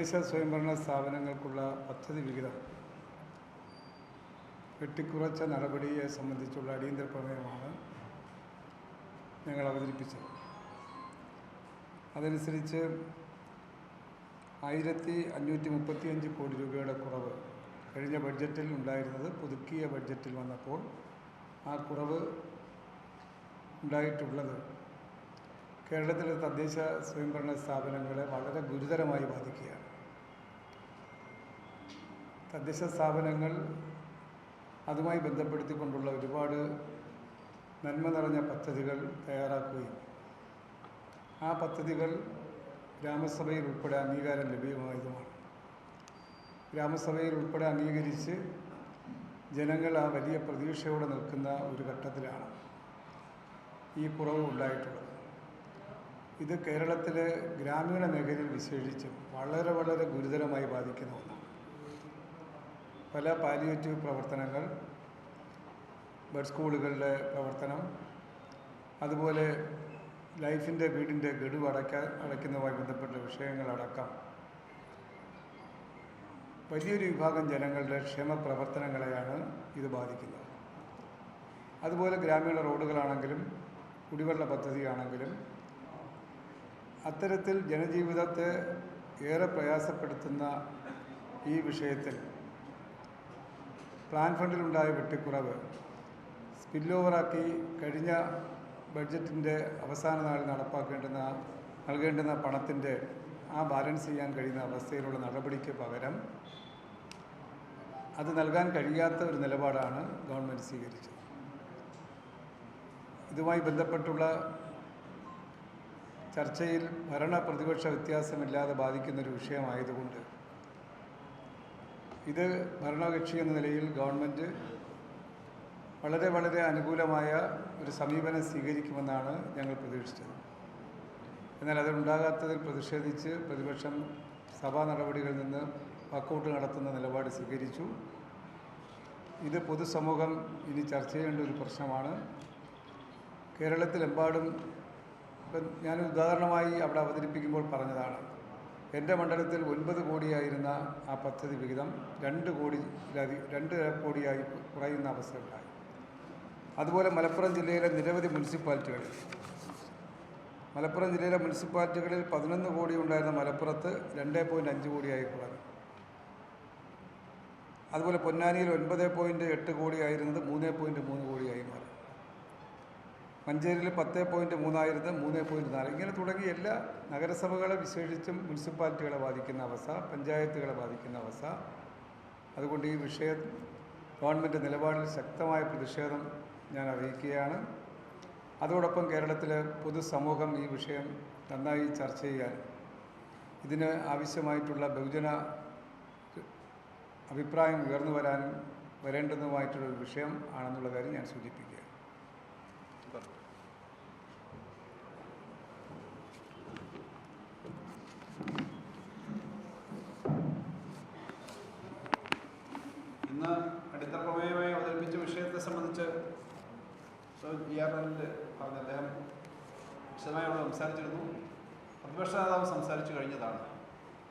തദ്ദേശ സ്വയംഭരണ സ്ഥാപനങ്ങൾക്കുള്ള പദ്ധതി വിഹിതം വെട്ടിക്കുറച്ച നടപടിയെ സംബന്ധിച്ചുള്ള അടിയന്തര പ്രമേയമാണ് ഞങ്ങൾ അവതരിപ്പിച്ചത്. അതനുസരിച്ച് 1535 കോടി രൂപയുടെ കുറവ് കഴിഞ്ഞ ബഡ്ജറ്റിൽ ഉണ്ടായിരുന്നത് പുതുക്കിയ ബഡ്ജറ്റിൽ വന്നപ്പോൾ ആ കുറവ് ഉണ്ടായിട്ടുള്ളത് കേരളത്തിലെ തദ്ദേശ സ്വയംഭരണ സ്ഥാപനങ്ങളെ വളരെ ഗുരുതരമായി ബാധിക്കുകയാണ്. തദ്ദേശ സ്ഥാപനങ്ങൾ അതുമായി ബന്ധപ്പെടുത്തിക്കൊണ്ടുള്ള ഒരുപാട് നന്മ നിറഞ്ഞ പദ്ധതികൾ തയ്യാറാക്കുകയും ആ പദ്ധതികൾ ഗ്രാമസഭയിൽ ഉൾപ്പെടെ അംഗീകാരം ലഭ്യമായതുമാണ്. ഗ്രാമസഭയിൽ ഉൾപ്പെടെ അംഗീകരിച്ച് ജനങ്ങൾ ആ വലിയ പ്രതീക്ഷയോടെ നിൽക്കുന്ന ഒരു ഘട്ടത്തിലാണ് ഈ കുറവ് ഉണ്ടായിട്ടുള്ളത്. ഇത് കേരളത്തിലെ ഗ്രാമീണ മേഖലയിൽ വിശേഷിച്ചും വളരെ ഗുരുതരമായി ബാധിക്കുന്ന ഒന്നാണ്. പല പാലിയേറ്റീവ് പ്രവർത്തനങ്ങൾ, ബഡ് സ്കൂളുകളുടെ പ്രവർത്തനം, അതുപോലെ ലൈഫിൻ്റെ വീടിൻ്റെ ഗഡു അടയ്ക്കുന്നതുമായി ബന്ധപ്പെട്ട വിഷയങ്ങളടക്കം വലിയൊരു വിഭാഗം ജനങ്ങളുടെ ക്ഷേമ പ്രവർത്തനങ്ങളെയാണ് ഇത് ബാധിക്കുന്നത്. അതുപോലെ ഗ്രാമീണ റോഡുകളാണെങ്കിലും കുടിവെള്ള പദ്ധതിയാണെങ്കിലും അത്തരത്തിൽ ജനജീവിതത്തെ ഏറെ പ്രയാസപ്പെടുത്തുന്ന ഈ വിഷയത്തിൽ പ്ലാൻ ഫണ്ടിലുണ്ടായ വെട്ടിക്കുറവ് സ്പില്ലോവറാക്കി കഴിഞ്ഞ ബഡ്ജറ്റിൻ്റെ അവസാന നാളിൽ നൽകേണ്ടുന്ന പണത്തിൻ്റെ ആ ബാലൻസ് ചെയ്യാൻ കഴിയുന്ന അവസ്ഥയിലുള്ള നടപടിക്ക് പകരം അത് നൽകാൻ കഴിയാത്ത ഒരു നിലപാടാണ് ഗവൺമെൻറ് സ്വീകരിച്ചത്. ഇതുമായി ബന്ധപ്പെട്ടുള്ള ചർച്ചയിൽ ഭരണ പ്രതിപക്ഷ വ്യത്യാസമില്ലാതെ ബാധിക്കുന്നൊരു വിഷയമായതുകൊണ്ട് ഇത് ഭരണകക്ഷി എന്ന നിലയിൽ ഗവൺമെൻറ് വളരെ അനുകൂലമായ ഒരു സമീപനം സ്വീകരിക്കുമെന്നാണ് ഞങ്ങൾ പ്രതീക്ഷിച്ചത്. എന്നാൽ അതുണ്ടാകാത്തതിൽ പ്രതിഷേധിച്ച് പ്രതിപക്ഷം സഭാ നടപടികളിൽ നിന്ന് വാക്കൗട്ട് നടത്തുന്ന നിലപാട് സ്വീകരിച്ചു. ഇത് പൊതുസമൂഹം ഇനി ചർച്ച ചെയ്യേണ്ട ഒരു പ്രശ്നമാണ്. കേരളത്തിലെമ്പാടും ഇപ്പം ഞാൻ ഉദാഹരണമായി അവിടെ അവതരിപ്പിക്കുമ്പോൾ പറഞ്ഞതാണ്, എൻ്റെ മണ്ഡലത്തിൽ 9 കോടിയായിരുന്ന ആ പദ്ധതി വിഹിതം 2 കോടിയായി കുറയുന്ന അവസ്ഥയുണ്ടായി. അതുപോലെ മലപ്പുറം ജില്ലയിലെ നിരവധി മുനിസിപ്പാലിറ്റികളിൽ 11 കോടി ഉണ്ടായിരുന്ന മലപ്പുറത്ത് 2.5 കോടിയായി കുറഞ്ഞു. അതുപോലെ പൊന്നാനിയിൽ 9.8 കോടിയായിരുന്നത് 3.3 കോടിയായി മാറി. മഞ്ചേരിയിൽ 10.3 ആയിരുന്നത് 3.4. ഇങ്ങനെ തുടങ്ങി എല്ലാ നഗരസഭകളെ വിശേഷിച്ചും മുനിസിപ്പാലിറ്റികളെ ബാധിക്കുന്ന അവസ്ഥ, പഞ്ചായത്തുകളെ ബാധിക്കുന്ന അവസ്ഥ. അതുകൊണ്ട് ഈ വിഷയം ഗവൺമെൻറ് നിലപാടിൽ ശക്തമായ പ്രതിഷേധം ഞാൻ അറിയിക്കുകയാണ്. അതോടൊപ്പം കേരളത്തിലെ പൊതുസമൂഹം ഈ വിഷയം നന്നായി ചർച്ച ചെയ്യാൻ ഇതിന് ആവശ്യമായിട്ടുള്ള ബഹുജന അഭിപ്രായം ഉയർന്നു വരേണ്ടതുമായിട്ടുള്ളൊരു വിഷയം ആണെന്നുള്ള കാര്യം ഞാൻ സൂചിപ്പിക്കുകയാണ്. ഇന്ന് അടിത്തറ പ്രമേയമായി അവതരിപ്പിച്ച വിഷയത്തെ സംബന്ധിച്ച് പറഞ്ഞ അദ്ദേഹം വിശദമായി അവിടെ സംസാരിച്ചിരുന്നു. പ്രതിപക്ഷ നേതാവ് സംസാരിച്ചു കഴിഞ്ഞതാണ്.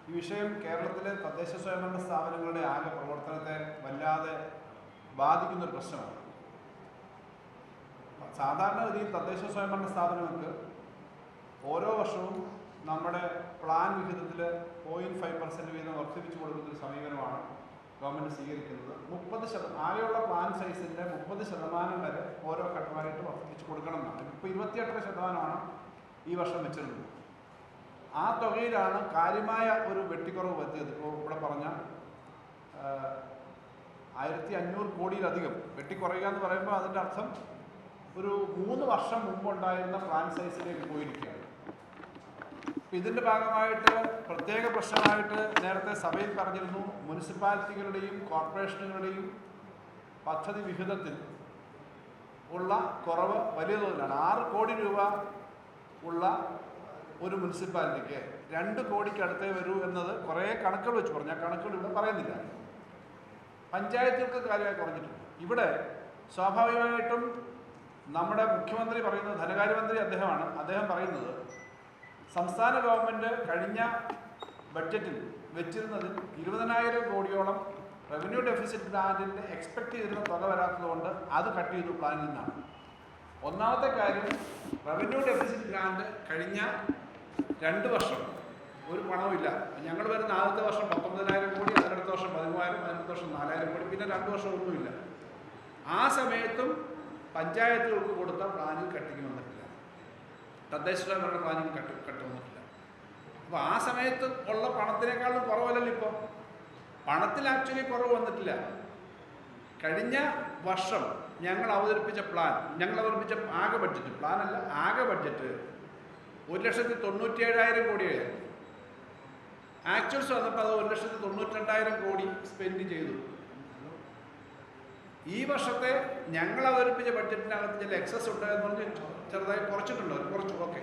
ഈ വിഷയം കേരളത്തിലെ തദ്ദേശ സ്വയംഭരണ സ്ഥാപനങ്ങളുടെ ആകെ പ്രവർത്തനത്തെ വല്ലാതെ ബാധിക്കുന്നൊരു പ്രശ്നമാണ്. സാധാരണഗതിയിൽ തദ്ദേശ സ്വയംഭരണ സ്ഥാപനങ്ങൾക്ക് ഓരോ വർഷവും നമ്മുടെ പ്ലാൻ വിഹിതത്തിൽ 0.5% വീതം വർദ്ധിപ്പിച്ചു കൊടുക്കുന്നൊരു സമീപനമാണ് ഗവൺമെൻറ് സ്വീകരിക്കുന്നത്. 30% ആകെയുള്ള പ്ലാൻ സൈസിൻ്റെ 30% വരെ ഓരോ ഘട്ടമായിട്ട് വർദ്ധിപ്പിച്ചു കൊടുക്കണം എന്നാണ്. ഇപ്പോൾ 28% ഈ വർഷം വെച്ചിരുന്നത്. ആ തുകയിലാണ് കാര്യമായ ഒരു വെട്ടിക്കുറവ് വരുത്തിയത്. ഇപ്പോൾ ഇവിടെ പറഞ്ഞ 1500 കോടിയിലധികം വെട്ടിക്കുറയുക എന്ന് പറയുമ്പോൾ അതിൻ്റെ അർത്ഥം ഒരു 3 വർഷം മുമ്പുണ്ടായിരുന്ന പ്ലാൻ സൈസിലേക്ക് പോയിരിക്കുകയാണ്. ഇതിൻ്റെ ഭാഗമായിട്ട് പ്രത്യേക പ്രശ്നമായിട്ട് നേരത്തെ സഭയിൽ പറഞ്ഞിരുന്നു, മുനിസിപ്പാലിറ്റികളുടെയും കോർപ്പറേഷനുകളുടെയും പദ്ധതി വിഹിതത്തിൽ ഉള്ള കുറവ് വലിയ തോതിലാണ്. 6 കോടി രൂപ ഉള്ള ഒരു മുനിസിപ്പാലിറ്റിക്ക് 2 കോടിക്ക് അടുത്തേ വരൂ എന്നത് കുറേ കണക്കുകൾ വെച്ച് പറഞ്ഞു. ആ കണക്കുകൾ ഇവിടെ പറയുന്നില്ല. പഞ്ചായത്തുകൾക്ക് കാര്യമായി കുറഞ്ഞിട്ടുണ്ട്. ഇവിടെ സ്വാഭാവികമായിട്ടും നമ്മുടെ മുഖ്യമന്ത്രി പറയുന്നത്, ധനകാര്യമന്ത്രി അദ്ദേഹമാണ്, അദ്ദേഹം പറയുന്നത് സംസ്ഥാന ഗവൺമെൻറ് കഴിഞ്ഞ ബഡ്ജറ്റിൽ വെച്ചിരുന്നതിൽ 20,000 കോടിയോളം റവന്യൂ ഡെഫിസിറ്റ് ഗ്രാൻറ്റിൻ്റെ എക്സ്പെക്ട് ചെയ്തിരുന്ന തുക വരാത്തതുകൊണ്ട് അത് കട്ട് ചെയ്തു പ്ലാനിൽ നിന്നാണ്. ഒന്നാമത്തെ കാര്യം, റവന്യൂ ഡെഫിസിറ്റ് ഗ്രാൻറ്റ് കഴിഞ്ഞ 2 വർഷം ഒരു പണവുമില്ല. ഞങ്ങൾ വരുന്ന ആദ്യത്തെ വർഷം 19,000 കോടി, അതിനടുത്ത വർഷം 13,000, അതിനടുത്ത വർഷം 4,000 കോടി, പിന്നെ 2 വർഷം ഒന്നുമില്ല. ആ സമയത്തും പഞ്ചായത്തുകൾക്ക് കൊടുത്ത പ്ലാനിൽ കട്ടിങ് വന്നിട്ടില്ല, തദ്ദേശ സ്വയംഭരണ പ്ലാനിങ് കട്ട് വന്നിട്ടില്ല. അപ്പോൾ ആ സമയത്ത് ഉള്ള പണത്തിനേക്കാളും കുറവല്ലല്ലോ ഇപ്പോൾ. പണത്തിൽ ആക്ച്വലി കുറവ് വന്നിട്ടില്ല. കഴിഞ്ഞ വർഷം ഞങ്ങൾ അവതരിപ്പിച്ച ആകെ ബഡ്ജറ്റ്, പ്ലാനല്ല ആകെ ബഡ്ജറ്റ് 1,97,000 കോടിയായിരുന്നു. ആക്ച്വൽസ് വന്നപ്പോൾ അത് 1,92,000 കോടി സ്പെൻഡ് ചെയ്തു. ഈ വർഷത്തെ ഞങ്ങൾ അവതരിപ്പിച്ച ബഡ്ജറ്റിനകത്ത് ചില എക്സസ് ഉണ്ട് എന്ന് പറഞ്ഞ് ചെറുതായി കുറച്ചിട്ടുണ്ടോ? കുറച്ചു, ഓക്കെ.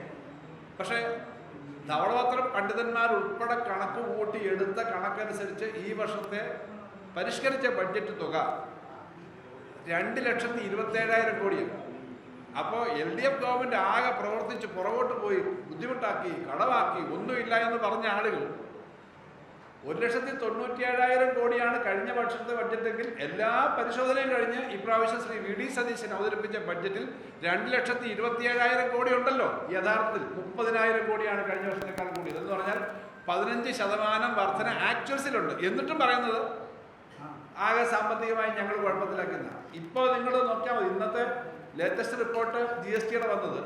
പക്ഷേ ധവളപത്രം പണ്ഡിതന്മാരുൾപ്പെടെ കണക്ക് കൂട്ടി എടുത്ത കണക്കനുസരിച്ച് ഈ വർഷത്തെ പരിഷ്കരിച്ച ബഡ്ജറ്റ് തുക 2,27,000 കോടിയാണ്. അപ്പോൾ LDF ഗവൺമെൻറ് ആകെ പ്രവർത്തിച്ച് പുറകോട്ട് പോയി, ബുദ്ധിമുട്ടാക്കി, കടവാക്കി, ഒന്നുമില്ല എന്ന് പറഞ്ഞ ആളുകൾ 1,97,000 കോടിയാണ് കഴിഞ്ഞ വർഷത്തെ ബഡ്ജറ്റെങ്കിൽ എല്ലാ പരിശോധനയും കഴിഞ്ഞ് ഇപ്രാവശ്യം ശ്രീ VD സതീശൻ അവതരിപ്പിച്ച ബഡ്ജറ്റിൽ 2,27,000 കോടി ഉണ്ടല്ലോ. യഥാർത്ഥത്തിൽ 30,000 കോടിയാണ് കഴിഞ്ഞ വർഷത്തേക്കാൾ കൂടിയത്. എന്ന് പറഞ്ഞാൽ 15% വർധന ആക്ച്വൽസിലുണ്ട്. എന്നിട്ടും പറയുന്നത് ആകെ സാമ്പത്തികമായി ഞങ്ങൾ കുഴപ്പത്തിലാക്കുന്ന. ഇപ്പോൾ നിങ്ങൾ നോക്കിയാൽ മതി, ഇന്നത്തെ ലേറ്റസ്റ്റ് റിപ്പോർട്ട് GSTയുടെ വന്നത്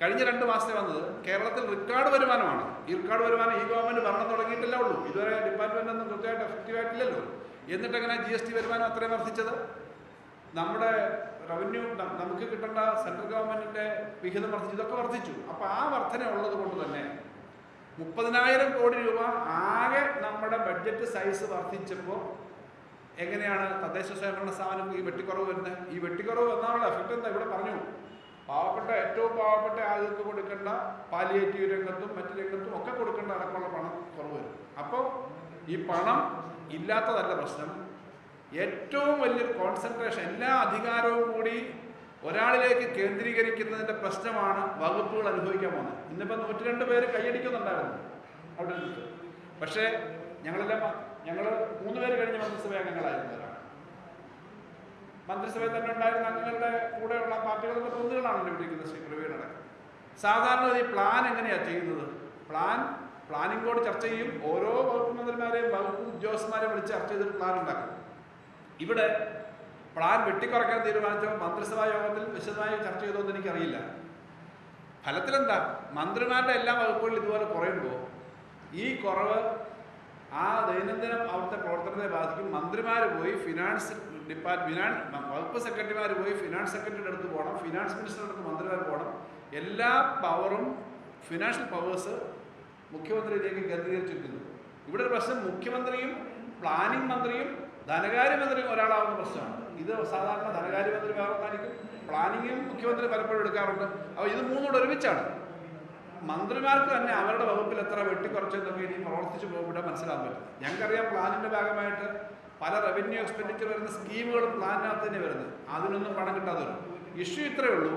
കഴിഞ്ഞ 2 മാസത്തെ വന്നത് കേരളത്തിൽ റെക്കോർഡ് വരുമാനമാണ്. ഈ റെക്കോർഡ് വരുമാനം ഈ ഗവൺമെൻറ് ഭരണം തുടങ്ങിയിട്ടില്ല ഉള്ളൂ. ഇതുവരെ ഡിപ്പാർട്ട്മെൻ്റ് ഒന്നും കൃത്യമായിട്ട് എഫക്റ്റീവായിട്ടില്ലല്ലോ. എന്നിട്ട് എങ്ങനെ GST വരുമാനം അത്രയും വർദ്ധിച്ചത്? നമ്മുടെ റവന്യൂ നമുക്ക് കിട്ടേണ്ട സെൻട്രൽ ഗവൺമെൻറ്റിൻ്റെ വിഹിതം വർദ്ധിച്ചു, ഇതൊക്കെ വർദ്ധിച്ചു. അപ്പോൾ ആ വർധന ഉള്ളത് കൊണ്ട് തന്നെ 30,000 കോടി രൂപ ആകെ നമ്മുടെ ബഡ്ജറ്റ് സൈസ് വർദ്ധിച്ചപ്പോൾ എങ്ങനെയാണ് തദ്ദേശ സ്വയംഭരണ സ്ഥാപനം ഈ വെട്ടിക്കുറവ് വരുന്നത്? ഈ വെട്ടിക്കുറവ് വന്നാലുള്ള എഫക്റ്റ് എന്താ? ഇവിടെ പറഞ്ഞു, ഏറ്റവും പാവപ്പെട്ട ആളുകൾക്ക് കൊടുക്കേണ്ട പാലിയേറ്റീവ് രംഗത്തും മറ്റു രംഗത്തും ഒക്കെ കൊടുക്കേണ്ട അടക്കമുള്ള പണം കുറവ് വരും. അപ്പോൾ ഈ പണം ഇല്ലാത്തതല്ല പ്രശ്നം, ഏറ്റവും വലിയൊരു കോൺസെൻട്രേഷൻ, എല്ലാ അധികാരവും കൂടി ഒരാളിലേക്ക് കേന്ദ്രീകരിക്കുന്നതിൻ്റെ പ്രശ്നമാണ് വകുപ്പുകൾ അനുഭവിക്കാൻ പോകുന്നത്. ഇന്നിപ്പോൾ 102 പേര് കൈയടിക്കുന്നുണ്ടായിരുന്നു അവിടെ നിന്നിട്ട്. പക്ഷേ ഞങ്ങൾ 3 പേര് കഴിഞ്ഞ മന്ത്രിസഭ അംഗങ്ങളായിരുന്നവരാണ്. മന്ത്രിസഭയിൽ തന്നെ ഉണ്ടായിരുന്ന അംഗങ്ങളുടെ കൂടെയുള്ള പാർട്ടികളുടെ പ്രതിനിധികളാണല്ലോ ഇരിക്കുന്നത്, ശ്രീ പ്രവീണടക്കം. സാധാരണ ഈ പ്ലാൻ എങ്ങനെയാണ് ചെയ്യുന്നത്? പ്ലാനിംഗ് ബോർഡ് ചർച്ച ചെയ്യും, ഓരോ വകുപ്പ് മന്ത്രിമാരെയും വകുപ്പ് ഉദ്യോഗസ്ഥന്മാരെയും വിളിച്ച് ചർച്ച ചെയ്തിട്ട് പ്ലാൻ ഉണ്ടാക്കും. ഇവിടെ പ്ലാൻ വെട്ടിക്കുറയ്ക്കാൻ തീരുമാനിച്ചപ്പോൾ മന്ത്രിസഭാ യോഗത്തിൽ വിശദമായി ചർച്ച ചെയ്തോന്ന് എനിക്കറിയില്ല. ഫലത്തിലെന്താ? മന്ത്രിമാരുടെ എല്ലാ വകുപ്പുകളിലും ഇതുപോലെ കുറയുമ്പോൾ ഈ കുറവ് ആ ദൈനംദിനം അവിടുത്തെ പ്രവർത്തനത്തെ ബാധിക്കും. മന്ത്രിമാർ പോയി വകുപ്പ് സെക്രട്ടറിമാർ പോയി ഫിനാൻസ് സെക്രട്ടറിയുടെ അടുത്ത് പോകണം, ഫിനാൻസ് മിനിസ്റ്ററുടെ അടുത്ത് മന്ത്രിമാർ പോകണം. എല്ലാ പവറും ഫിനാൻഷ്യൽ പവേഴ്സ് മുഖ്യമന്ത്രിയിലേക്ക് കേന്ദ്രീകരിച്ചിരിക്കുന്നു. ഇവിടെ ഒരു പ്രശ്നം, മുഖ്യമന്ത്രിയും പ്ലാനിംഗ് മന്ത്രിയും ധനകാര്യമന്ത്രിയും ഒരാളാവുന്ന പ്രശ്നമാണ്. ഇത് സാധാരണ ധനകാര്യമന്ത്രി വേറൊന്നായിരിക്കും, പ്ലാനിങ്ങും മുഖ്യമന്ത്രി പലപ്പോഴും എടുക്കാറുണ്ട്. അപ്പോൾ ഇത് മൂന്നോട് ഒരുമിച്ചാണ്. മന്ത്രിമാർക്ക് തന്നെ അവരുടെ വകുപ്പിൽ എത്ര വെട്ടിക്കുറച്ചെന്നൊക്കെ ഇനി പ്രവർത്തിച്ചു പോകുമ്പോൾ മനസ്സിലാകാൻ പറ്റും. ഞങ്ങൾക്കറിയാം പ്ലാനിൻ്റെ ഭാഗമായിട്ട് പല റവന്യൂ എക്സ്പെൻഡിച്ചർ വരുന്ന സ്കീമുകളും പ്ലാനിനകത്ത് തന്നെ വരുന്നത്, അതിനൊന്നും പണം കിട്ടാതെ വരും. ഇഷ്യൂ ഇത്രയേ ഉള്ളൂ,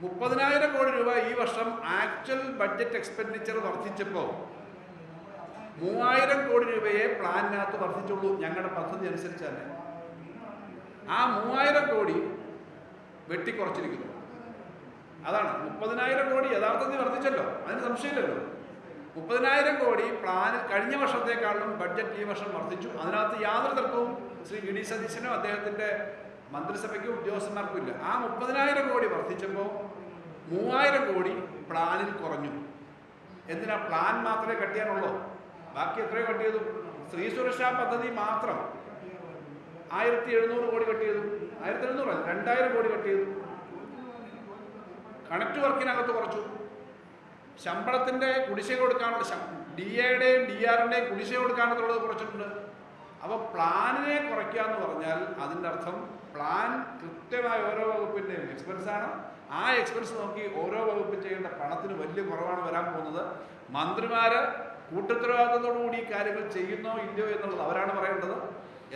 30,000 കോടി രൂപ ഈ വർഷം ആക്ച്വൽ ബഡ്ജറ്റ് എക്സ്പെൻഡിച്ചർ വർദ്ധിച്ചപ്പോൾ 3,000 കോടി രൂപയെ പ്ലാനിനകത്ത് വർദ്ധിച്ചുള്ളൂ. ഞങ്ങളുടെ പദ്ധതി അനുസരിച്ച് തന്നെ ആ 3,000 കോടി വെട്ടിക്കുറച്ചിരിക്കുന്നു. അതാണ് 30,000 കോടി യഥാർത്ഥത്തിൽ വർദ്ധിച്ചല്ലോ, അതിന് സംശയമില്ലല്ലോ. 30,000 കോടി പ്ലാന് കഴിഞ്ഞ വർഷത്തേക്കാളും ബഡ്ജറ്റ് ഈ വർഷം വർദ്ധിച്ചു. അതിനകത്ത് യാതൊരു തർക്കവും ശ്രീ VD സതീശനും അദ്ദേഹത്തിൻ്റെ മന്ത്രിസഭയ്ക്കും ഉദ്യോഗസ്ഥന്മാർക്കും ഇല്ല. ആ 30,000 കോടി വർദ്ധിച്ചപ്പോൾ 3,000 കോടി പ്ലാനിൽ കുറഞ്ഞു. എന്തിനാ? പ്ലാൻ മാത്രമേ കട്ട് ചെയ്യാനുള്ളൂ, ബാക്കി എത്രയോ കട്ട് ചെയ്തു. സ്ത്രീ സുരക്ഷാ പദ്ധതി മാത്രം 1,700 കോടി കട്ട് ചെയ്തു. 1,700 അല്ല, 2,000 കോടി കട്ട് ചെയ്തു. കണക്ട് വർക്കിനകത്ത് കുറച്ചു. ശമ്പളത്തിൻ്റെ കുടിശ്ശിക കൊടുക്കാനുള്ള DAയുടെയും DRന്റെയും കുടിശ്ശിക കൊടുക്കാനുള്ളത് കുറച്ചിട്ടുണ്ട്. അപ്പോൾ പ്ലാനിനെ കുറയ്ക്കുക എന്ന് പറഞ്ഞാൽ അതിൻ്റെ അർത്ഥം പ്ലാൻ കൃത്യമായ ഓരോ വകുപ്പിൻ്റെയും എക്സ്പെൻസാണ്. ആ എക്സ്പെൻസ് നോക്കി ഓരോ വകുപ്പും ചെയ്യേണ്ട പണത്തിന് വലിയ കുറവാണ് വരാൻ പോകുന്നത്. മന്ത്രിമാർ കൂട്ടുത്തരവാദിത്തത്തോടുകൂടി ഈ കാര്യങ്ങൾ ചെയ്യുന്നോ ഇല്ലയോ എന്നുള്ളത് അവരാണ് പറയേണ്ടത്.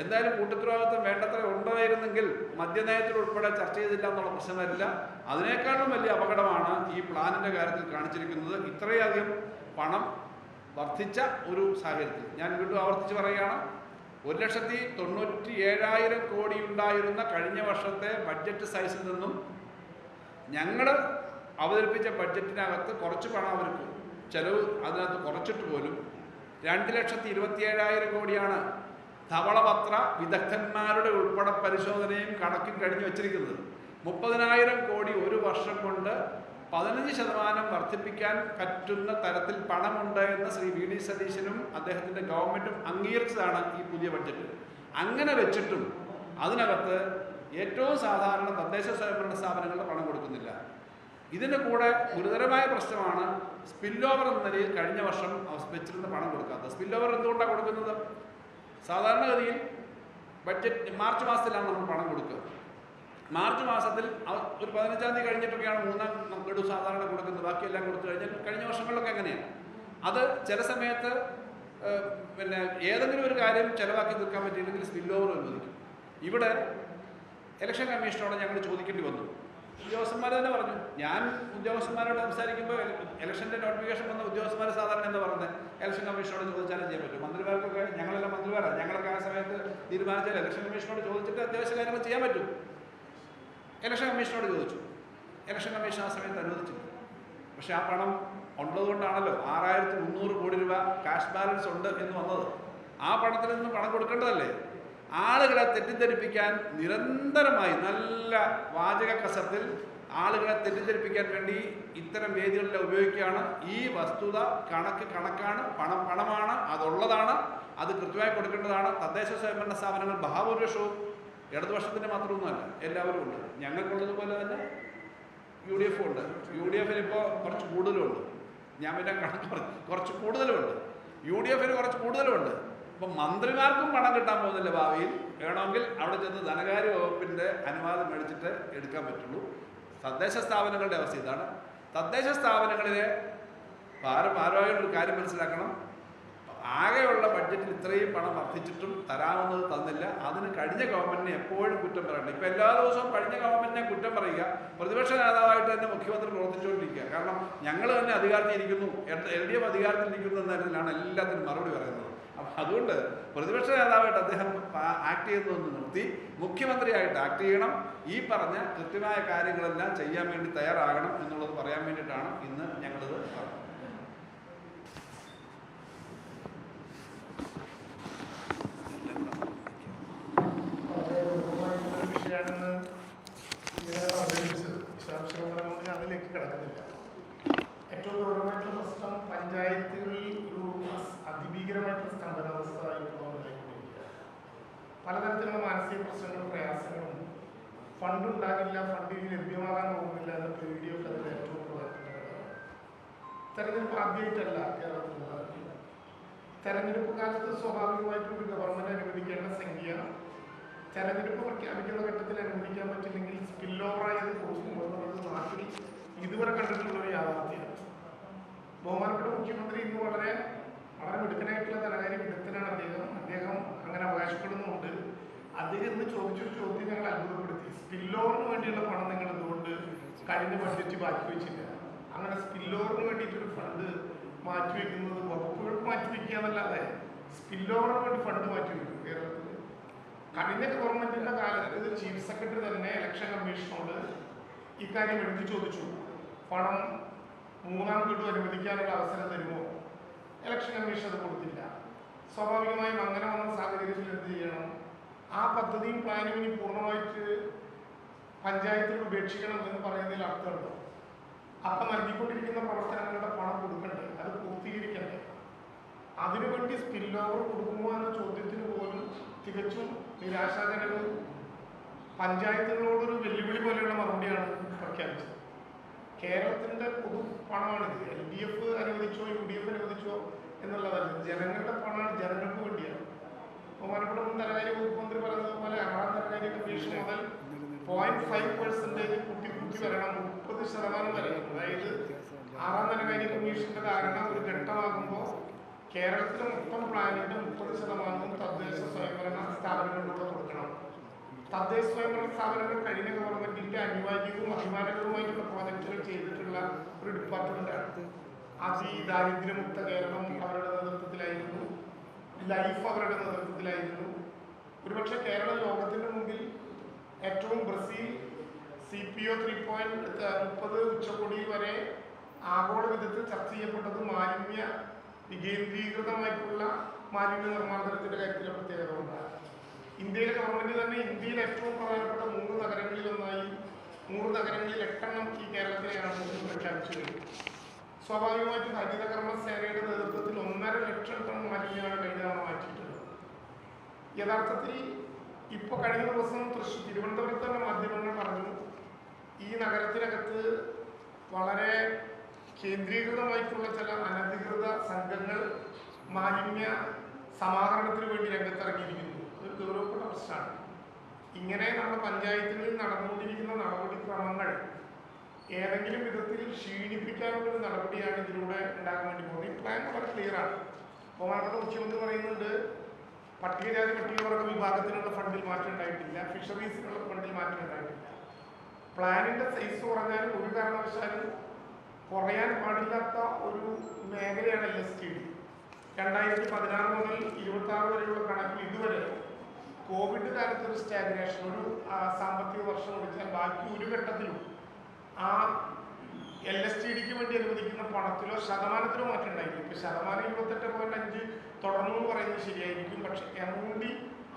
എന്തായാലും കൂട്ടുത്തരവാദിത്തം വേണ്ടത്ര ഉണ്ടായിരുന്നെങ്കിൽ മദ്യനയത്തിൽ ഉൾപ്പെടെ ചർച്ച ചെയ്തില്ല എന്നുള്ള പ്രശ്നം വരില്ല. അതിനേക്കാളും വലിയ അപകടമാണ് ഈ പ്ലാനിൻ്റെ കാര്യത്തിൽ കാണിച്ചിരിക്കുന്നത്. ഇത്രയധികം പണം വർദ്ധിച്ച ഒരു സാഹചര്യത്തിൽ ഞാൻ വീണ്ടും ആവർത്തിച്ച് പറയുകയാണ്, 1,97,000 കോടി ഉണ്ടായിരുന്ന കഴിഞ്ഞ വർഷത്തെ ബഡ്ജറ്റ് സൈസിൽ നിന്നും ഞങ്ങൾ അവതരിപ്പിച്ച ബഡ്ജറ്റിനകത്ത് കുറച്ച് പണം അവർക്ക് ചെലവ് അതിനകത്ത് കുറച്ചിട്ട് പോലും 2,27,000 കോടിയാണ് ധവളപത്ര വിദഗ്ധന്മാരുടെ ഉൾപ്പെടെ പരിശോധനയും കണക്കും കഴിഞ്ഞു വച്ചിരിക്കുന്നത്. 30,000 കോടി ഒരു വർഷം കൊണ്ട് 15% വർദ്ധിപ്പിക്കാൻ പറ്റുന്ന തരത്തിൽ പണമുണ്ട് എന്ന് ശ്രീ വി.ഡി. സതീശനും അദ്ദേഹത്തിൻ്റെ ഗവൺമെൻറ്റും അംഗീകരിച്ചതാണ് ഈ പുതിയ ബഡ്ജറ്റ്. അങ്ങനെ വെച്ചിട്ടും അതിനകത്ത് ഏറ്റവും സാധാരണ തദ്ദേശ സ്വയംഭരണ സ്ഥാപനങ്ങളുടെ പണം കൊടുക്കുന്നില്ല. ഇതിൻ്റെ കൂടെ ഗുരുതരമായ പ്രശ്നമാണ് സ്പിൽ ഓവർ എന്ന നിലയിൽ കഴിഞ്ഞ വർഷം വെച്ചിരുന്ന പണം കൊടുക്കാത്തത്. സ്പിൽ ഓവർ എന്തുകൊണ്ടാണ് കൊടുക്കുന്നത്? സാധാരണഗതിയിൽ ബഡ്ജറ്റ് മാർച്ച് മാസത്തിലാണ് നമ്മൾ പണം കൊടുക്കുക. മാർച്ച് മാസത്തിൽ ഒരു 15-ാം തീയതി കഴിഞ്ഞിട്ടൊക്കെയാണ് മൂന്നാം ഗഡു സാധാരണ കൊടുക്കുന്നത്. ബാക്കിയെല്ലാം കൊടുത്തു കഴിഞ്ഞാൽ കഴിഞ്ഞ വർഷങ്ങളിലൊക്കെ എങ്ങനെയാണ് അത് ചില സമയത്ത് പിന്നെ ഏതെങ്കിലും ഒരു കാര്യം ചിലവാക്കി തീർക്കാൻ പറ്റിയില്ലെങ്കിൽ സ്പിൽ ഓവർ അനുവദിക്കും. ഇവിടെ ഇലക്ഷൻ കമ്മീഷനോട് ഞങ്ങൾ ചോദിക്കേണ്ടി വന്നു. ഉദ്യോഗസ്ഥന്മാർ തന്നെ പറഞ്ഞു. ഞാൻ ഉദ്യോഗസ്ഥന്മാരോട് സംസാരിക്കുമ്പോൾ ഇലക്ഷൻ്റെ നോട്ടിഫിക്കേഷൻ വന്ന ഉദ്യോഗസ്ഥന്മാർ സാധാരണ എന്താ പറഞ്ഞത്? ഇലക്ഷൻ കമ്മീഷനോട് ചോദിച്ചാലേ ചെയ്യാൻ പറ്റും. മന്ത്രിമാർക്കൊക്കെ ഞങ്ങളെല്ലാം മന്ത്രിമാരാണ്, ഞങ്ങളൊക്കെ ആ സമയത്ത് തീരുമാനിച്ചാൽ ഇലക്ഷൻ കമ്മീഷനോട് ചോദിച്ചിട്ട് അത്യാവശ്യ കാര്യങ്ങൾ ചെയ്യാൻ പറ്റും. ഇലക്ഷൻ കമ്മീഷനോട് ചോദിച്ചു. ഇലക്ഷൻ കമ്മീഷൻ ആ സമയത്ത് അനുവദിച്ചില്ല. പക്ഷേ ആ പണം ഉള്ളതുകൊണ്ടാണല്ലോ 6,300 കോടി രൂപ ക്യാഷ് ബാലൻസ് ഉണ്ട് എന്ന് വന്നത്. ആ പണത്തിൽ നിന്ന് പണം കൊടുക്കേണ്ടതല്ലേ? ആളുകളെ തെറ്റിദ്ധരിപ്പിക്കാൻ നിരന്തരമായി നല്ല വാചക കസത്തിൽ ആളുകളെ തെറ്റിദ്ധരിപ്പിക്കാൻ വേണ്ടി ഇത്തരം വേദികളെല്ലാം ഉപയോഗിക്കുകയാണ്. ഈ വസ്തുത കണക്കാണ്, പണം പണമാണ്, അതുള്ളതാണ്, അത് കൃത്യമായി കൊടുക്കേണ്ടതാണ്. തദ്ദേശ സ്വയംഭരണ സ്ഥാപനങ്ങൾ മഹാഭൂരിപക്ഷവും ഇടതുപക്ഷത്തിൻ്റെ മാത്രമൊന്നുമല്ല, എല്ലാവരും ഉണ്ട്. ഞങ്ങൾക്കുള്ളതുപോലെ തന്നെ UDF ഉണ്ട്. UDF-ന് ഇപ്പോൾ കുറച്ച് കൂടുതലുണ്ട്. ഞാൻ പിന്നെ കണക്ക് പറഞ്ഞു, കുറച്ച് കൂടുതലുണ്ട്. UDF-ന് കുറച്ച് കൂടുതലുണ്ട്. അപ്പം മന്ത്രിമാർക്കും പണം കിട്ടാൻ പോകുന്നില്ല ഭാവിയിൽ. വേണമെങ്കിൽ അവിടെ ചെന്ന് ധനകാര്യ വകുപ്പിൻ്റെ അനുവാദം മേടിച്ചിട്ട് എടുക്കാൻ പറ്റുള്ളൂ. തദ്ദേശ സ്ഥാപനങ്ങളുടെ അവസ്ഥ ഇതാണ്. തദ്ദേശ സ്ഥാപനങ്ങളിലെ ഭാരവാഹികളൊരു കാര്യം മനസ്സിലാക്കണം. ആകെയുള്ള ബഡ്ജറ്റിൽ ഇത്രയും പണം വർദ്ധിച്ചിട്ടും തരാവുന്നത് തന്നില്ല. അതിന് കഴിഞ്ഞ ഗവൺമെൻറ്റിനെ എപ്പോഴും കുറ്റം പറയണം. ഇപ്പം എല്ലാ ദിവസവും കഴിഞ്ഞ ഗവൺമെൻറ്റിനെ കുറ്റം പറയുക, പ്രതിപക്ഷ നേതാവായിട്ട് തന്നെ മുഖ്യമന്ത്രി പ്രവർത്തിച്ചുകൊണ്ടിരിക്കുക. കാരണം ഞങ്ങൾ തന്നെ അധികാരത്തിലിരിക്കുന്നു, LDF അധികാരത്തിലിരിക്കുന്നു എന്നതിലാണ് എല്ലാത്തിനും മറുപടി പറയുന്നത്. അപ്പം അതുകൊണ്ട് പ്രതിപക്ഷ നേതാവായിട്ട് അദ്ദേഹം ആക്ട് ചെയ്യുന്നതൊന്ന് നിർത്തി മുഖ്യമന്ത്രിയായിട്ട് ആക്ട് ചെയ്യണം. ഈ പറഞ്ഞ കൃത്യമായ കാര്യങ്ങളെല്ലാം ചെയ്യാൻ വേണ്ടി തയ്യാറാകണം എന്നുള്ളത് പറയാൻ വേണ്ടിയിട്ടാണ് ഇന്ന് ഞങ്ങളിത് പറഞ്ഞത്. അതിലേക്ക് കിടക്കുന്നില്ല. ഏറ്റവും ഗൗരവമായിട്ടുള്ള പ്രശ്നം പഞ്ചായത്തുകളിൽ ഒരു അതിഭീകരമായിട്ടുള്ള സ്തംഭനാവസ്ഥ ഉണ്ടായിക്കൊണ്ടിരിക്കുക. പലതരത്തിലുള്ള മാനസിക പ്രശ്നങ്ങളും പ്രയാസങ്ങളും, ഫണ്ട് ഉണ്ടാകില്ല, ഫണ്ട് ഇനി ലഭ്യമാകാൻ പോകുന്നില്ല എന്ന പേടിയൊക്കെ അതിൽ ഏറ്റവും പ്രധാനപ്പെട്ട ഘടകമാണ്. തെരഞ്ഞെടുപ്പ് ആദ്യമായിട്ടല്ല കേരളത്തിലുള്ള. തെരഞ്ഞെടുപ്പ് കാലത്ത് സ്വാഭാവികമായിട്ടും ഒരു ഗവൺമെന്റ് അനുവദിക്കേണ്ട സംഖ്യ തെരഞ്ഞെടുപ്പ് പ്രഖ്യാപിക്കുന്ന ഘട്ടത്തിൽ അനുവദിക്കാൻ പറ്റില്ലെങ്കിൽ സ്പിൽ ഓവറായത് കൊടുക്കുമ്പോൾ നാട്ടിൽ ഇതുവരെ കണ്ടിട്ടുള്ള ഒരു യാഥാർത്ഥ്യമാണ്. ബഹുമാനപ്പെട്ട മുഖ്യമന്ത്രി ഇന്ന് വളരെ മിടുക്കനായിട്ടുള്ള ധനകാര്യ വിദഗ്ധനാണ് അദ്ദേഹം അങ്ങനെ അവകാശപ്പെടുന്നുണ്ട്. അദ്ദേഹം ഇന്ന് ചോദിച്ചൊരു ചോദ്യം ഞങ്ങൾ അത്ഭുതപ്പെടുത്തി. സ്പിൽ ഓവറിന് വേണ്ടിയുള്ള പണം നിങ്ങൾ എന്തുകൊണ്ട് കഴിഞ്ഞ ബഡ്ജറ്റ് മാറ്റിവെച്ചില്ല? അങ്ങനെ സ്പിൽ ഓവറിന് വേണ്ടിയിട്ടൊരു ഫണ്ട് മാറ്റിവെക്കുന്നത് വകുപ്പുകൾക്ക് മാറ്റിവെക്കുക എന്നല്ലാതെ സ്പിൽ ഓവറിന് വേണ്ടി ഫണ്ട് മാറ്റിവെക്കും കേരളത്തിൽ. കഴിഞ്ഞ ഗവൺമെന്റിന്റെ കാലത്ത് ചീഫ് സെക്രട്ടറി തന്നെ ഇലക്ഷൻ കമ്മീഷനോട് ഇക്കാര്യം എടുത്തു ചോദിച്ചു. പണം മൂന്നാം ഗഡു അനുവദിക്കാനുള്ള അവസരം തരുമോ? ഇലക്ഷൻ കമ്മീഷൻ അത് കൊടുത്തില്ല. സ്വാഭാവികമായും അങ്ങനെ വന്ന സാഹചര്യത്തിൽ എന്ത് ചെയ്യണം? ആ പദ്ധതിയും പ്ലാനും ഇനി പൂർണ്ണമായിട്ട് പഞ്ചായത്തിൽ ഉപേക്ഷിക്കണം എന്ന് പറയുന്നതിൽ അർത്ഥമുണ്ടോ? അപ്പം നൽകിക്കൊണ്ടിരിക്കുന്ന പ്രവർത്തനങ്ങളുടെ പണം കൊടുക്കണ്ടേ, അത് പൂർത്തീകരിക്കണ്ടേ? അതിനുവേണ്ടി സ്പിൽ ഓവർ കൊടുക്കുമോ എന്ന ചോദ്യത്തിന് പോലും തികച്ചും നിരാശാജനകവും പഞ്ചായത്തുകളോടൊരു വെല്ലുവിളി പോലെയുള്ള മറുപടിയാണ് പ്രഖ്യാപിച്ചത്. കേരളത്തിൻ്റെ പൊതു പണമാണിത്. LDF അനുവദിച്ചോ UDF അനുവദിച്ചോ എന്നുള്ളതല്ല, ജനങ്ങളുടെ പണമാണ്, ജനങ്ങൾക്ക് വേണ്ടിയാണ്. ബഹുമാനപ്പെട്ട മുൻ ധനകാര്യ വകുപ്പ് മന്ത്രി പറഞ്ഞതുപോലെ 6ാം ധനകാര്യ കമ്മീഷൻ മുതൽ 0.5% കുട്ടി വരണം, 30% വരെ. അതായത് 6ാം ധനകാര്യ കമ്മീഷന്റെ ധാരണ ഒരു ഘട്ടമാകുമ്പോൾ കേരളത്തിലെ മൊത്തം പ്ലാനിന്റെ 30% തദ്ദേശ സ്വയംഭരണ സ്ഥാപനങ്ങളിലൂടെ കൊടുക്കണം. തദ്ദേശ സ്വയംഭരണ സ്ഥാപനങ്ങൾ കഴിഞ്ഞ ഗവൺമെന്റിന്റെ അനിവാര്യവും അഭിമാനകരവുമായിട്ടുള്ള പ്രോജക്റ്റുകൾ ചെയ്തിട്ടുള്ള ഒരു ഡിപ്പാർട്ട്മെന്റാണ്. അതിദാരിദ്ര്യമുക്ത കേരളം അവരുടെ നേതൃത്വത്തിലായിരുന്നു, ലൈഫ് അവരുടെ നേതൃത്വത്തിലായിരുന്നു. ഒരുപക്ഷെ കേരളം ലോകത്തിൻ്റെ മുമ്പിൽ ഏറ്റവും ബ്രസീൽ CPO 3.30 ഉച്ചകോടിയിൽ വരെ ആഗോള വിധത്തിൽ ചർച്ച ചെയ്യപ്പെട്ടത് മാലിന്യ വികേന്ദ്രീകൃതമായിട്ടുള്ള മാലിന്യ നിർമ്മാർജ്ജനത്തിൻ്റെ കാര്യത്തിലെ പ്രത്യേകത കൊണ്ടാണ്. ഇന്ത്യയിലെ ഗവൺമെൻറ് തന്നെ ഇന്ത്യയിൽ ഏറ്റവും പ്രധാനപ്പെട്ട 3 നഗരങ്ങളിലൊന്നായി 100 നഗരങ്ങളിൽ 8 എണ്ണം ഈ കേരളത്തിലെയാണ് പ്രഖ്യാപിച്ചു കഴിഞ്ഞു. സ്വാഭാവികമായിട്ടും ഹരിതകർമ്മ സേനയുടെ നേതൃത്വത്തിൽ 1.5 ലക്ഷം ടൺ മാലിന്യമാണ് കഴിഞ്ഞ തവണ മാറ്റിയിട്ടുള്ളത്. യഥാർത്ഥത്തിൽ ഇപ്പോൾ കഴിഞ്ഞ ദിവസം തിരുവനന്തപുരത്ത് തന്നെ മാധ്യമങ്ങൾ പറഞ്ഞു, ഈ നഗരത്തിനകത്ത് വളരെ കേന്ദ്രീകൃതമായിട്ടുള്ള ചില അനധികൃത സംഘങ്ങൾ മാലിന്യ സമാഹരണത്തിന് വേണ്ടി രംഗത്തിറങ്ങിയിരിക്കുന്നു. ഒരു ഗൗരവപ്പെട്ട പ്രശ്നമാണ്. ഇങ്ങനെ നമ്മുടെ പഞ്ചായത്തുകളിൽ നടന്നുകൊണ്ടിരിക്കുന്ന നടപടിക്രമങ്ങൾ ഏതെങ്കിലും വിധത്തിൽ ക്ഷീണിപ്പിക്കാനുള്ളൊരു നടപടിയാണ് ഇതിലൂടെ ഉണ്ടാക്കാൻ വേണ്ടി പോകുന്നത്. ഈ പ്ലാൻ വളരെ ക്ലിയറാണ്. ബഹുമാനപ്പെട്ട മുഖ്യമന്ത്രി പറയുന്നുണ്ട്, പട്ടികജാതി പട്ടികവർഗ വിഭാഗത്തിനുള്ള ഫണ്ടിൽ മാറ്റം ഉണ്ടായിട്ടില്ല, ഫിഷറീസിനുള്ള ഫണ്ടിൽ മാറ്റം ഉണ്ടായിട്ടില്ല. പ്ലാനിൻ്റെ സൈസ് കുറഞ്ഞാലും ഒരു കാരണവശാലും കുറയാൻ പാടില്ലാത്ത ഒരു മേഖലയാണ് LSTD. 2016 മുതൽ 26 വരെയുള്ള കണക്കിൽ ഇതുവരെ കോവിഡ് കാലത്തൊരു സ്റ്റാഗ്നേഷൻ, ഒരു സാമ്പത്തിക വർഷം ഒഴിച്ചാൽ ബാക്കി ഒരു ഘട്ടത്തിലും ആ LSTDക്ക് വേണ്ടി അനുവദിക്കുന്ന പണത്തിലോ ശതമാനത്തിലോ മാറ്റം ഉണ്ടായിരിക്കും. ഇപ്പോൾ ശതമാനം 28.5 തുടർന്നു എന്ന് പറയുന്നത് ശരിയായിരിക്കും. പക്ഷെ എമൗണ്ട്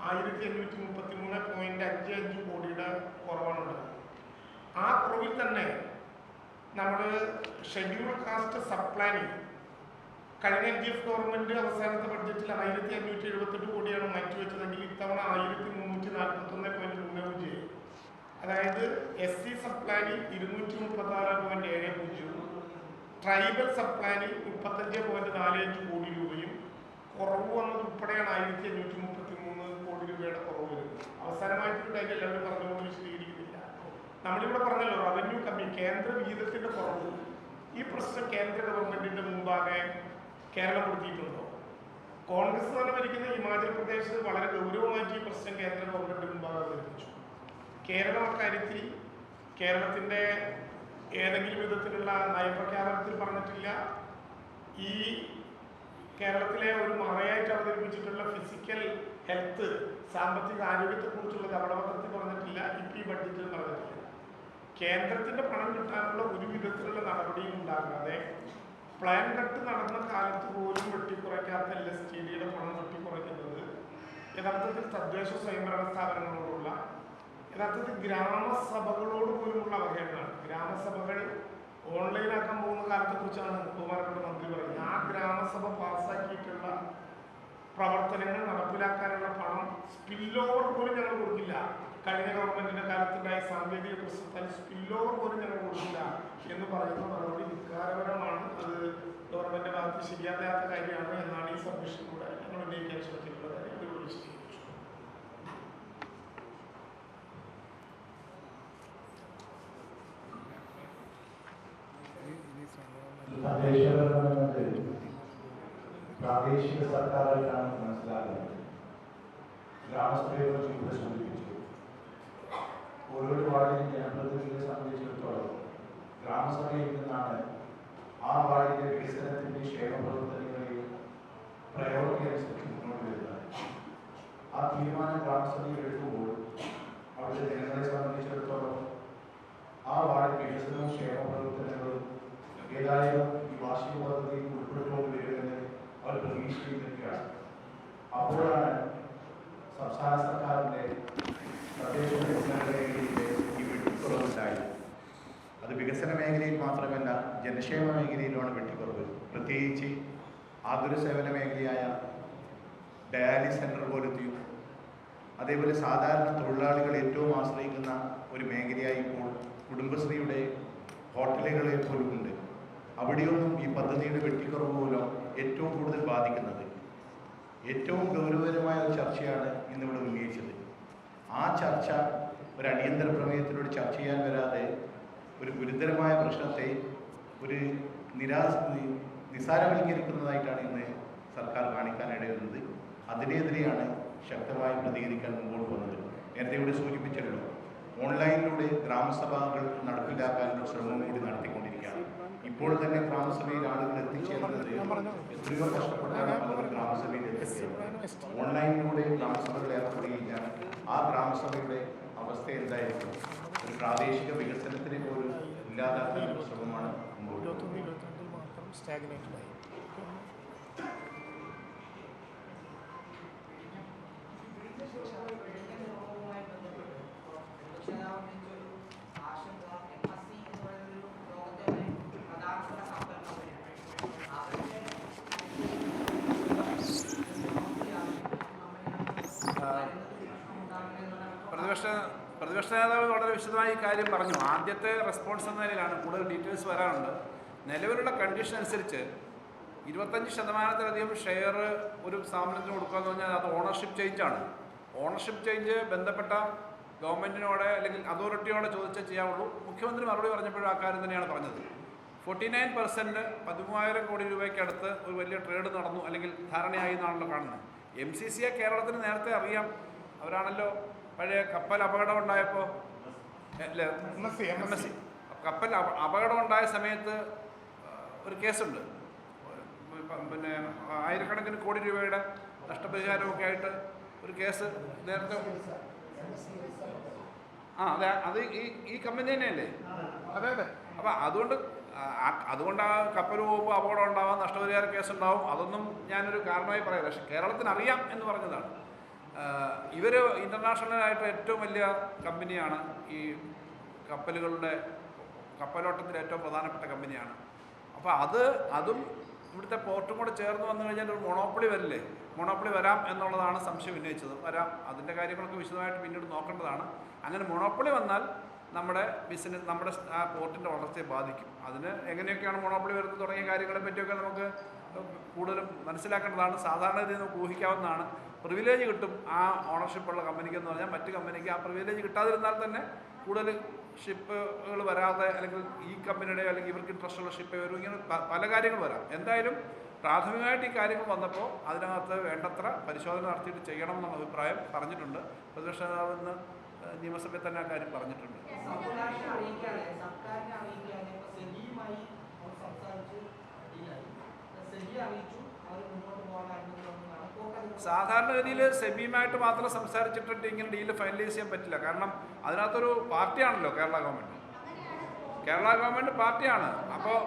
1833.55 കോടിയുടെ കുറവാണുള്ളത്. ആ കുറവിൽ തന്നെ നമ്മൾ ഷെഡ്യൂൾ കാസ്റ്റ് സബ് പ്ലാനിങ് കഴിഞ്ഞ LDF ഗവൺമെൻറ് അവസാനത്തെ ബഡ്ജറ്റിൽ 1578 കോടിയാണ് മാറ്റിവെച്ചതെങ്കിൽ ഇത്തവണ 1341.30, അതായത് SC സബ് പ്ലാനിൽ 236.70, ട്രൈബൽ സബ് പ്ലാനിൽ 35.45 കോടി രൂപയും കുറവ് വന്നത് ഉൾപ്പെടെയാണ് 1533 കോടി രൂപയുടെ കുറവ് വരുന്നത്. അവസാനമായിട്ടൊരു കാര്യം എല്ലാവരും പറഞ്ഞുകൊണ്ട് വിശദീകരിക്കുന്നില്ല. നമ്മളിവിടെ പറഞ്ഞല്ലോ, റവന്യൂ കമ്മി കേന്ദ്ര വിഹിതത്തിൻ്റെ കുറവ്. ഈ പ്രശ്നം കേന്ദ്ര ഗവൺമെൻറ്റിൻ്റെ മുമ്പാകെ കേരളം കൊടുത്തിട്ടുണ്ടോ? കോൺഗ്രസ് തന്നെ ഭരിക്കുന്ന ഹിമാചൽ പ്രദേശിൽ വളരെ ഗൗരവമായിട്ട് ഈ പ്രശ്നം കേന്ദ്ര ഗവൺമെൻറ് മുമ്പാകെ അവതരിപ്പിച്ചു. കേരളം അക്കാര്യത്തിൽ കേരളത്തിൻ്റെ ഏതെങ്കിലും വിധത്തിലുള്ള നയപ്രഖ്യാപനത്തിൽ പറഞ്ഞിട്ടില്ല. ഈ കേരളത്തിലെ ഒരു മറയായിട്ട് അവതരിപ്പിച്ചിട്ടുള്ള ഫിസിക്കൽ ഹെൽത്ത്, സാമ്പത്തിക ആരോഗ്യത്തെക്കുറിച്ചുള്ള ധവളപത്രത്തിൽ പറഞ്ഞിട്ടില്ല. ഇപ്പോൾ ഈ ബഡ്ജറ്റിൽ പറഞ്ഞിട്ടില്ല. കേന്ദ്രത്തിൻ്റെ പണം കിട്ടാനുള്ള ഒരു വിധത്തിലുള്ള നടപടിയും ഉണ്ടാകാതെ പ്ലാൻ കട്ട് നടന്ന കാലത്ത് പോലും വെട്ടിക്കുറയ്ക്കാത്ത LSTDയുടെ പണം വെട്ടിക്കുറയ്ക്കുന്നത് യഥാർത്ഥത്തിൽ തദ്ദേശ സ്വയംഭരണ സ്ഥാപനങ്ങളോടുള്ള, യഥാർത്ഥത്തിൽ ഗ്രാമസഭകളോട് പോലുമുള്ള അവഹേളനമാണ്. ഗ്രാമസഭകൾ ഓൺലൈനാക്കാൻ പോകുന്ന കാലത്തെക്കുറിച്ചാണ് ബഹുമാനപ്പെട്ട മന്ത്രി പറയുന്നത്. ആ ഗ്രാമസഭ പാസ്സാക്കിയിട്ടുള്ള പ്രവർത്തനങ്ങൾ നടപ്പിലാക്കാനുള്ള പണം സ്പില്ലോവർ പോലും ഞങ്ങൾ കൊടുക്കില്ല. കഴിഞ്ഞ ഗവൺമെൻറ്റിൻ്റെ കാലത്തുണ്ടായ സാങ്കേതിക പ്രശ്നത്താൽ സ്പില്ലോവർ പോലും ഞങ്ങൾ കൊടുക്കില്ല എന്ന് പറയുന്ന നടപടി ധിക്കാരപരമാണ്. അത് ഗവൺമെൻറ് ഭാഗത്ത് ശരിയാകാത്ത കാര്യമാണ് എന്നാണ് ഈ സബ്മിഷനിലൂടെ ഞങ്ങൾ ഉന്നയിക്കാൻ ശ്രമിച്ചിട്ടുള്ള കാര്യം. അത് വിശദീകരിച്ചു. പ്രാദേശിക സർക്കാരുകൾക്കാണ് മനസ്സിലാക്കുന്നത്. ഗ്രാമസഭയെ കുറിച്ച് ഇവിടെ സൂചിപ്പിച്ചു. ഓരോ വാർഡിനും ജനപ്രതിനിധികളെ സംബന്ധിച്ചിടത്തോളം ഗ്രാമസഭയിൽ നിന്നാണ് ആ വാർഡിന്റെ വികസനത്തിന്റെ ക്ഷേമ പ്രവർത്തനങ്ങളെയും പ്രയോറിറ്റി അനുസരിച്ച് മുന്നോട്ട് വരുന്നത്. ആ തീരുമാനം ഗ്രാമസഭയിൽ എടുക്കുമ്പോൾ അവിടുത്തെ ജനങ്ങളെ സംബന്ധിച്ചിടത്തോളം ആ വാർഡിൽ വികസനവും ക്ഷേമ പ്രവർത്തനങ്ങളും ഏതായാലും ഈ വാർഷിക പദ്ധതിയിൽ ഉൾപ്പെടുത്തുകൊണ്ട് വരുമെന്ന് അവർ പ്രതീക്ഷിച്ചിരിക്കുകയാണ്. അപ്പോഴാണ് സംസ്ഥാന സർക്കാരിൻ്റെ തദ്ദേശ വികസന മേഖലയിലെ ഈ വെട്ടിക്കുറവുണ്ടായി. അത് വികസന മേഖലയിൽ മാത്രമല്ല, ജനക്ഷേമ മേഖലയിലാണ് വെട്ടിക്കുറവ്. പ്രത്യേകിച്ച് ആതുര സേവന മേഖലയായ ഡയാലിസിസ് സെൻ്റർ പോലത്തെയും അതേപോലെ സാധാരണ തൊഴിലാളികൾ ഏറ്റവും ആശ്രയിക്കുന്ന ഒരു മേഖലയായി ഇപ്പോൾ കുടുംബശ്രീയുടെ ഹോട്ടലുകളെ പോലും ഉണ്ട്. അവിടെയൊന്നും ഈ പദ്ധതിയുടെ വെട്ടിക്കുറവ് മൂലം ഏറ്റവും കൂടുതൽ ബാധിക്കുന്നത്. ഏറ്റവും ഗൗരവകരമായ ഒരു ചർച്ചയാണ് ഇന്നിവിടെ ഉന്നയിച്ചത്. ആ ചർച്ച ഒരു അടിയന്തര പ്രമേയത്തിലൂടെ ചർച്ച ചെയ്യാൻ വരാതെ ഒരു ഗുരുതരമായ പ്രശ്നത്തെ ഒരു നിസാരവൽക്കരിക്കുന്നതായിട്ടാണ് ഇന്ന് സർക്കാർ കാണിക്കാനിടയുന്നത്. അതിനെതിരെയാണ് ശക്തമായി പ്രതികരിക്കാൻ മുമ്പോട്ട് വന്നത്. നേരത്തെ ഇവിടെ സൂചിപ്പിച്ചല്ലോ, ഓൺലൈനിലൂടെ ഗ്രാമസഭകൾ നടപ്പിലാക്കാനുള്ള ശ്രമം കൂടി നടത്തിക്കൊണ്ടിരിക്കുകയാണ്. ഈ ഇപ്പോൾ തന്നെ ഗ്രാമസഭയിൽ ആളുകൾ എത്തിച്ചേരുന്നത് എത്രയോ കഷ്ടപ്പെട്ടാണ് പലരും ഗ്രാമസഭയിൽ എത്തിച്ചേരുന്നത്. ഓൺലൈനിലൂടെ ഗ്രാമസഭകൾ ഏർപ്പെടുകയില്ല. ആ ഗ്രാമസഭയുടെ അവസ്ഥ എന്തായിരിക്കും? ഒരു പ്രാദേശിക വികസനത്തിന് പോലും ഇല്ലാതാക്കുന്ന ഒരു ശ്രമമാണ് മുമ്പോട്ട് പോകുന്നത്. മാത്രം സ്റ്റാഗ്നേറ്റഡായി. പ്രതിപക്ഷ നേതാവ് വളരെ വിശദമായി ഈ കാര്യം പറഞ്ഞു. ആദ്യത്തെ റെസ്പോൺസ് എന്ന നിലയിലാണ്, കൂടുതൽ ഡീറ്റെയിൽസ് വരാനുണ്ട്. നിലവിലുള്ള കണ്ടീഷൻ അനുസരിച്ച് 25% ഷെയർ ഒരു സ്ഥാപനത്തിന് കൊടുക്കുക എന്ന് പറഞ്ഞാൽ അത് ഓണർഷിപ്പ് ചേഞ്ചാണ്. ഓണർഷിപ്പ് ചേഞ്ച് ബന്ധപ്പെട്ട ഗവൺമെൻറ്റിനോട് അല്ലെങ്കിൽ അതോറിറ്റിയോട് ചോദിച്ചേ ചെയ്യാവുള്ളൂ. മുഖ്യമന്ത്രി മറുപടി പറഞ്ഞപ്പോഴും ആ കാര്യം തന്നെയാണ് പറഞ്ഞത്. 49% 13,000 കോടി രൂപയ്ക്ക് അടുത്ത് ഒരു വലിയ ട്രേഡ് നടന്നു അല്ലെങ്കിൽ ധാരണയായി എന്നാണല്ലോ കാണുന്നത്. MCCയെ കേരളത്തിന് നേരത്തെ അറിയാം. അവരാണല്ലോ പഴയ കപ്പൽ അപകടം ഉണ്ടായപ്പോൾ MSC കപ്പൽ അപകടം ഉണ്ടായ സമയത്ത് ഒരു കേസുണ്ട്. പിന്നെ ആയിരക്കണക്കിന് കോടി രൂപയുടെ നഷ്ടപരിഹാരമൊക്കെ ആയിട്ട് ഒരു കേസ് നേരത്തെ. അതെ, അത് ഈ കമ്പനി തന്നെയല്ലേ? അതെ അതെ. അപ്പം അതുകൊണ്ട് ആ കപ്പൽ പോകുമ്പോൾ അപകടം ഉണ്ടാവാം, നഷ്ടപരിഹാര കേസുണ്ടാവും. അതൊന്നും ഞാനൊരു കാരണമായി പറയാം. പക്ഷെ കേരളത്തിന് അറിയാം എന്ന് പറഞ്ഞതാണ്. ഇവർ ഇൻ്റർനാഷണലായിട്ട് ഏറ്റവും വലിയ കമ്പനിയാണ്. ഈ കപ്പലോട്ടത്തിലെ ഏറ്റവും പ്രധാനപ്പെട്ട കമ്പനിയാണ്. അപ്പോൾ അതും ഇവിടുത്തെ പോർട്ടും കൂടെ ചേർന്ന് വന്നു കഴിഞ്ഞാൽ ഒരു മൊണോപ്പൊളി വരില്ലേ? മൊണോപ്പൊളി വരാം എന്നുള്ളതാണ് സംശയം ഉന്നയിച്ചത്. വരാം, അതിൻ്റെ കാര്യങ്ങളൊക്കെ വിശദമായിട്ട് പിന്നീട് നോക്കേണ്ടതാണ്. അങ്ങനെ മൊണോപ്പൊളി വന്നാൽ നമ്മുടെ ബിസിനസ്, നമ്മുടെ ആ പോർട്ടിൻ്റെ വളർച്ചയെ ബാധിക്കും. അതിന് എങ്ങനെയൊക്കെയാണ് മൊണോപ്പൊളി വരുന്നത് തുടങ്ങിയ കാര്യങ്ങളെ പറ്റിയൊക്കെ നമുക്ക് കൂടുതലും മനസ്സിലാക്കേണ്ടതാണ്. സാധാരണഗതിയിൽ നമുക്ക് ഊഹിക്കാവുന്നതാണ്. പ്രിവിലേജ് കിട്ടും ആ ഓണർഷിപ്പുള്ള കമ്പനിക്ക് എന്ന് പറഞ്ഞാൽ മറ്റു കമ്പനിക്ക് ആ പ്രിവിലേജ് കിട്ടാതിരുന്നാൽ തന്നെ കൂടുതൽ ഷിപ്പുകൾ വരാതെ, അല്ലെങ്കിൽ ഈ കമ്പനിയുടെ അല്ലെങ്കിൽ ഇവർക്ക് ഇൻട്രസ്റ്റ് ഉള്ള ഷിപ്പ് വരും. ഇങ്ങനെ പല കാര്യങ്ങൾ വരാം. എന്തായാലും പ്രാഥമികമായിട്ട് ഈ കാര്യങ്ങൾ വന്നപ്പോൾ അതിനകത്ത് വേണ്ടത്ര പരിശോധന നടത്തിയിട്ട് ചെയ്യണം എന്നുള്ള അഭിപ്രായം പറഞ്ഞിട്ടുണ്ട്. പ്രതിപക്ഷ നേതാവ് ഇന്ന് നിയമസഭയിൽ തന്നെ ആ കാര്യം പറഞ്ഞിട്ടുണ്ട്. സാധാരണഗതിയിൽ സെബിയുമായിട്ട് മാത്രം സംസാരിച്ചിട്ട് ഇങ്ങനെ ഡീല് ഫൈനലൈസ് ചെയ്യാൻ പറ്റില്ല. കാരണം അതിനകത്തൊരു പാർട്ടിയാണല്ലോ കേരള ഗവൺമെൻറ്. കേരള ഗവൺമെൻറ് പാർട്ടിയാണ്. അപ്പോൾ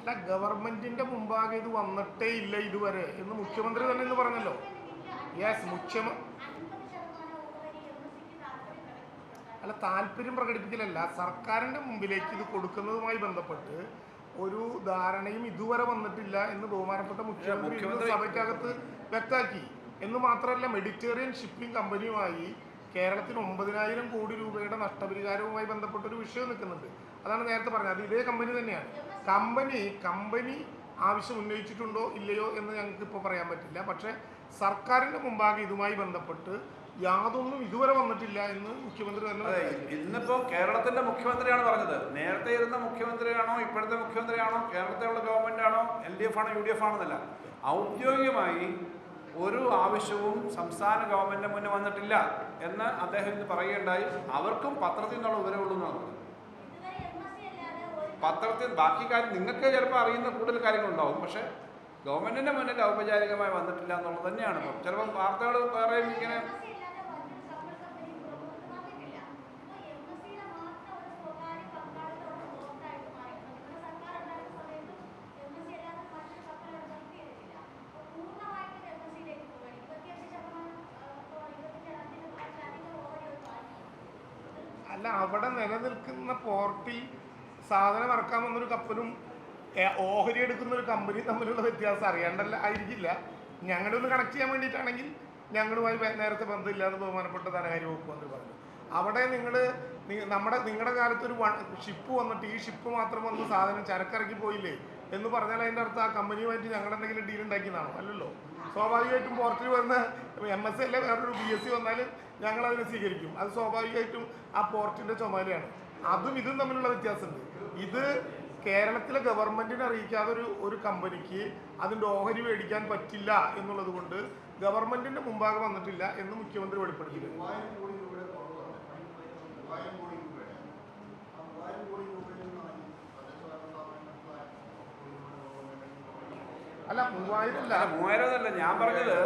അല്ല, ഗവൺമെന്റിന്റെ മുമ്പാകെ ഇത് വന്നിട്ടേ ഇല്ല ഇതുവരെ എന്ന് മുഖ്യമന്ത്രി തന്നെ ഇന്ന് പറഞ്ഞല്ലോ. യെസ്, അല്ല, താല്പര്യം പ്രകടിപ്പിക്കലല്ല, സർക്കാരിന്റെ മുമ്പിലേക്ക് ഇത് കൊടുക്കുന്നതുമായി ബന്ധപ്പെട്ട് ഒരു ധാരണയും ഇതുവരെ വന്നിട്ടില്ല എന്ന് ബഹുമാനപ്പെട്ട മുഖ്യമന്ത്രി സഭയ്ക്കകത്ത് വ്യക്തമാക്കി. എന്ന് മാത്രമല്ല, മെഡിറ്ററേനിയൻ ഷിപ്പിംഗ് കമ്പനിയുമായി കേരളത്തിന് 9,000 കോടി രൂപയുടെ നഷ്ടപരിഹാരവുമായി ബന്ധപ്പെട്ടൊരു വിഷയം നിൽക്കുന്നുണ്ട്. അതാണ് നേരത്തെ പറഞ്ഞത്. അത് ഇതേ കമ്പനി തന്നെയാണ്. കമ്പനി ആവശ്യം ഉന്നയിച്ചിട്ടുണ്ടോ ഇല്ലയോ എന്ന് ഞങ്ങൾക്ക് ഇപ്പോൾ പറയാൻ പറ്റില്ല. പക്ഷേ സർക്കാരിൻ്റെ മുമ്പാകെ ഇതുമായി ബന്ധപ്പെട്ട് യാതൊന്നും ഇതുവരെ വന്നിട്ടില്ല എന്ന് മുഖ്യമന്ത്രി തന്നെ. ഇന്നിപ്പോൾ കേരളത്തിൻ്റെ മുഖ്യമന്ത്രിയാണ് പറഞ്ഞത്. നേരത്തെ ഇരുന്ന മുഖ്യമന്ത്രിയാണോ ഇപ്പോഴത്തെ മുഖ്യമന്ത്രിയാണോ കേരളത്തിലുള്ള ഗവൺമെൻറ് ആണോ LDF ആണോ UDF ആണോ എന്നല്ല, ഔദ്യോഗികമായി ഒരു ആവശ്യവും സംസ്ഥാന ഗവൺമെൻറ്റിന് മുന്നേ വന്നിട്ടില്ല എന്ന് അദ്ദേഹം ഇന്ന് പറയുകയുണ്ടായി. അവർക്കും പത്രത്തിൽ നിന്നുള്ള വിവരമുള്ളൂ എന്നാണ് പത്രത്തിൽ. ബാക്കി കാര്യം നിങ്ങൾക്ക് ചിലപ്പോൾ അറിയുന്ന കൂടുതൽ കാര്യങ്ങളുണ്ടാവും. പക്ഷേ ഗവൺമെൻറ്റിൻ്റെ മുന്നിൽ ഔപചാരികമായി വന്നിട്ടില്ല എന്നുള്ളത് തന്നെയാണ്. ഇപ്പം ചിലപ്പം വാർത്തകൾ വേറെയും ഇങ്ങനെ അല്ല, അവിടെ നിലനിൽക്കുന്ന പോർട്ടിൽ സാധനം ഇറക്കാമെന്നൊരു കപ്പലും ഓഹരി എടുക്കുന്ന ഒരു കമ്പനി തമ്മിലുള്ള വ്യത്യാസം അറിയാണ്ടല്ല ആയിരിക്കില്ല. ഞങ്ങളുടെ ഒന്ന് കണക്ട് ചെയ്യാൻ വേണ്ടിയിട്ടാണെങ്കിൽ ഞങ്ങളുമായി നേരത്തെ ബന്ധമില്ലാതെ ബഹുമാനപ്പെട്ട ധനകാര്യ വകുപ്പ് മന്ത്രി പറഞ്ഞു. അവിടെ നിങ്ങളുടെ കാലത്ത് ഒരു ഷിപ്പ് വന്നിട്ട് ഈ ഷിപ്പ് മാത്രം വന്ന് സാധനം ചരക്കിറക്കി പോയില്ലേ എന്ന് പറഞ്ഞാൽ അതിൻ്റെ അർത്ഥം ആ കമ്പനിയുമായിട്ട് ഞങ്ങൾ എന്തെങ്കിലും ഡീൽ ഉണ്ടാക്കിയതാണോ? അല്ലല്ലോ. സ്വാഭാവികമായിട്ടും പോർട്ടിൽ വരുന്ന MS അല്ല വേറൊരു BSc വന്നാൽ ഞങ്ങൾ അതിനെ സ്വീകരിക്കും. അത് സ്വാഭാവികമായിട്ടും ആ പോർട്ടിൻ്റെ ചുമതലയാണ്. അതും ഇതും തമ്മിലുള്ള വ്യത്യാസമുണ്ട്. ഇത് കേരളത്തിലെ ഗവൺമെൻറ്റിനെ അറിയിക്കാതെ ഒരു കമ്പനിക്ക് അതിൻ്റെ ഓഹരി മേടിക്കാൻ പറ്റില്ല എന്നുള്ളത് കൊണ്ട് ഗവൺമെൻറ്റിൻ്റെ മുമ്പാകെ വന്നിട്ടില്ല എന്ന് മുഖ്യമന്ത്രി വെളിപ്പെടുത്തിയിട്ടുണ്ട്. അല്ല 3000 എന്നല്ല ഞാൻ പറഞ്ഞത്.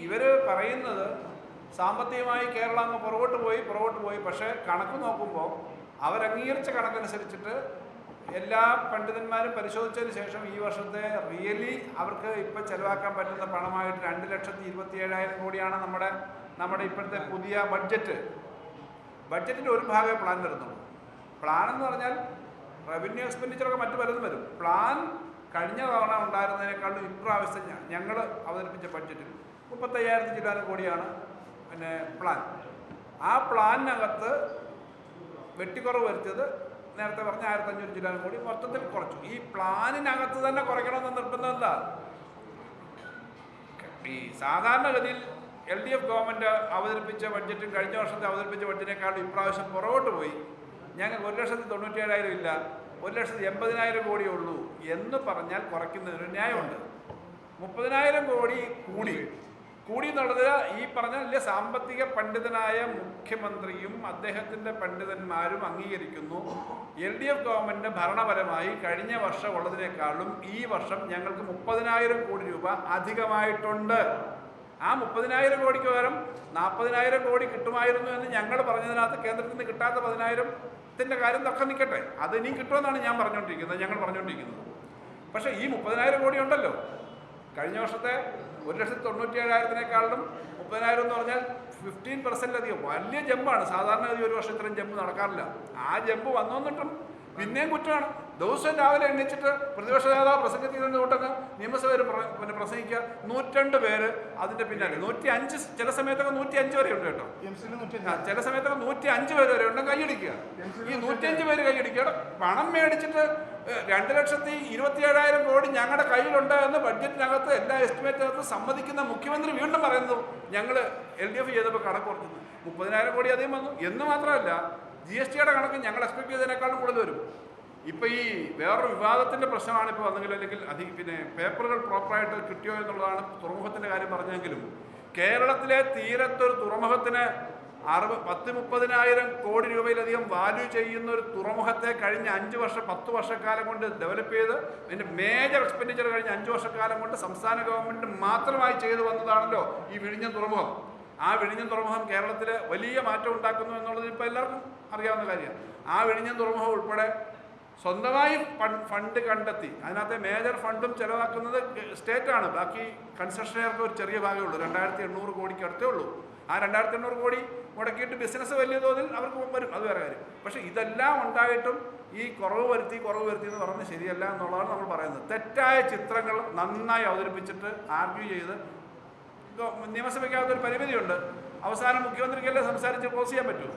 ഇവര് പറയുന്നത് സാമ്പത്തികമായി കേരളം അങ്ങ് പുറകോട്ട് പോയി. പക്ഷേ കണക്ക് നോക്കുമ്പോൾ അവരംഗീകരിച്ച കണക്കനുസരിച്ചിട്ട് എല്ലാ പണ്ഡിതന്മാരും പരിശോധിച്ചതിന് ശേഷം ഈ വർഷത്തെ റിയലി അവർക്ക് ഇപ്പം ചെലവാക്കാൻ പറ്റുന്ന പണമായിട്ട് 2,27,000 കോടിയാണ് നമ്മുടെ ഇപ്പോഴത്തെ പുതിയ ബഡ്ജറ്റിൻ്റെ ഒരു ഭാഗമേ പ്ലാൻ വരുന്നുള്ളൂ. പ്ലാൻ എന്ന് പറഞ്ഞാൽ റവന്യൂ എക്സ്പെൻഡിച്ചറൊക്കെ മറ്റു പലതും വരും. പ്ലാൻ കഴിഞ്ഞ തവണ ഉണ്ടായിരുന്നതിനേക്കാളും ഇപ്രാവശ്യം ഞങ്ങൾ അവതരിപ്പിച്ച ബഡ്ജറ്റിൽ 35,000 ചില്ലാനം കോടിയാണ് പ്ലാൻ. ആ പ്ലാനിനകത്ത് വെട്ടിക്കുറവ് വരുത്തിയത് നേരത്തെ പറഞ്ഞ 1,500 ചില്ലാനം കോടി മൊത്തത്തിൽ കുറച്ചു. ഈ പ്ലാനിനകത്ത് തന്നെ കുറയ്ക്കണമെന്ന് നിർബന്ധം എന്താ? ഈ സാധാരണഗതിയിൽ LDF ഗവൺമെൻറ് അവതരിപ്പിച്ച ബഡ്ജറ്റും കഴിഞ്ഞ വർഷത്തെ അവതരിപ്പിച്ച ബഡ്ജറ്റിനേക്കാളും ഇപ്രാവശ്യം പുറകോട്ട് പോയി. ഞങ്ങൾക്ക് 1,97,000 ഇല്ല, 1,80,000 കോടിയേ ഉള്ളൂ എന്ന് പറഞ്ഞാൽ കുറയ്ക്കുന്നതിനൊരു ന്യായമുണ്ട്. 30,000 കോടി കൂടി എന്നുള്ളത് ഈ പറഞ്ഞ വലിയ സാമ്പത്തിക പണ്ഡിതനായ മുഖ്യമന്ത്രിയും അദ്ദേഹത്തിൻ്റെ പണ്ഡിതന്മാരും അംഗീകരിക്കുന്നു. LDF ഗവൺമെൻറ് ഭരണപരമായി കഴിഞ്ഞ വർഷം ഉള്ളതിനേക്കാളും ഈ വർഷം ഞങ്ങൾക്ക് 30,000 കോടി രൂപ അധികമായിട്ടുണ്ട്. ആ 30,000 കോടിക്ക് പകരം 40,000 കോടി കിട്ടുമായിരുന്നു എന്ന് ഞങ്ങൾ പറഞ്ഞതിനകത്ത് കേന്ദ്രത്തിൽ നിന്ന് കിട്ടാത്ത 10,000-ത്തിൻ്റെ കാര്യം തൊക്കെ നിൽക്കട്ടെ, അത് ഇനിയും കിട്ടുമെന്നാണ് ഞങ്ങൾ പറഞ്ഞുകൊണ്ടിരിക്കുന്നത്. പക്ഷേ ഈ 30,000 കോടി ഉണ്ടല്ലോ, കഴിഞ്ഞ വർഷത്തെ 1,97,000-ത്തിനേക്കാളും 30,000 എന്ന് പറഞ്ഞാൽ 15% അധികം. വലിയ ജമ്പാണ്. സാധാരണഗതി ഒരു വർഷം ഇത്രയും ജമ്പ് നടക്കാറില്ല. ആ ജമ്പ് വന്നിട്ടും പിന്നെയും കുറ്റമാണ്. ദിവസം രാവിലെ എണ്ണിച്ചിട്ട് പ്രതിപക്ഷ നേതാവ് പ്രസംഗത്തിൽ കൂട്ടൊക്കെ നിയമസഭയിൽ പ്രസംഗിക്കുക. 102 പേര് അതിൻ്റെ പിന്നാലെ 105, ചില സമയത്തൊക്കെ 105 വരെ ഉണ്ട് കേട്ടോ. ചില സമയത്തൊക്കെ 105 പേര് വരെ ഉണ്ടെങ്കിൽ കൈയടിക്കുക. ഈ 105 പേര് കൈയടിക്കുക. പണം മേടിച്ചിട്ട് 2,27,000 കോടി ഞങ്ങളുടെ കയ്യിലുണ്ട് എന്ന് ബഡ്ജറ്റിനകത്ത് എല്ലാ എസ്റ്റിമേറ്റിനകത്ത് സമ്മതിക്കുന്ന മുഖ്യമന്ത്രി വീണ്ടും പറയുന്നു ഞങ്ങൾ LDF ചെയ്തപ്പോൾ കണക്ക് കുറഞ്ഞു. 30,000 കോടി അധികം വന്നു എന്ന് മാത്രമല്ല GSTയുടെ കണക്ക് ഞങ്ങൾ എക്സ്പെക്ട് ചെയ്തതിനേക്കാളും കൂടുതൽ വരും. ഇപ്പോൾ ഈ വേറൊരു വിവാദത്തിൻ്റെ പ്രശ്നമാണ് ഇപ്പോൾ വന്നെങ്കിലും, അല്ലെങ്കിൽ പേപ്പറുകൾ പ്രോപ്പറായിട്ട് കിട്ടിയോ എന്നുള്ളതാണ് തുറമുഖത്തിൻ്റെ കാര്യം പറഞ്ഞെങ്കിലും, കേരളത്തിലെ തീരത്തൊരു തുറമുഖത്തിന് 10-30,000 കോടി രൂപയിലധികം വാല്യൂ ചെയ്യുന്ന ഒരു തുറമുഖത്തെ കഴിഞ്ഞ 10 വർഷക്കാലം കൊണ്ട് ഡെവലപ്പ് ചെയ്ത് അതിൻ്റെ മേജർ എക്സ്പെൻഡിച്ചർ കഴിഞ്ഞ 5 വർഷക്കാലം കൊണ്ട് സംസ്ഥാന ഗവൺമെൻറ് മാത്രമായി ചെയ്തു വന്നതാണല്ലോ ഈ വിഴിഞ്ഞം തുറമുഖം. ആ വിഴിഞ്ഞം തുറമുഖം കേരളത്തിൽ വലിയ മാറ്റം ഉണ്ടാക്കുന്നു എന്നുള്ളത് ഇപ്പോൾ എല്ലാവർക്കും അറിയാവുന്ന കാര്യമാണ്. ആ വിഴിഞ്ഞം തുറമുഖം ഉൾപ്പെടെ സ്വന്തമായി ഫണ്ട് കണ്ടെത്തി അതിനകത്തെ മേജർ ഫണ്ടും ചിലവാക്കുന്നത് സ്റ്റേറ്റാണ്. ബാക്കി കൺസെഷനുകാർക്ക് ഒരു ചെറിയ ഭാഗമേ ഉള്ളൂ. 2,800 കോടിക്ക് അടുത്തേ ഉള്ളൂ. ആ 2,800 കോടി മുടക്കിയിട്ട് ബിസിനസ് വലിയ തോതിൽ അവർക്ക് വരും, അത് വേറെ കാര്യം. പക്ഷേ ഇതെല്ലാം ഉണ്ടായിട്ടും ഈ കുറവ് വരുത്തി എന്ന് പറഞ്ഞ് ശരിയല്ല എന്നുള്ളതാണ് നമ്മൾ പറയുന്നത്. തെറ്റായ ചിത്രങ്ങൾ നന്നായി അവതരിപ്പിച്ചിട്ട് ആർഗ്യൂ ചെയ്ത് നിയമസഭയ്ക്കകത്തൊരു പരിമിതിയുണ്ട്. അവസാനം മുഖ്യമന്ത്രിക്കല്ലേ സംസാരിച്ച് ക്ലോസ് ചെയ്യാൻ പറ്റൂ.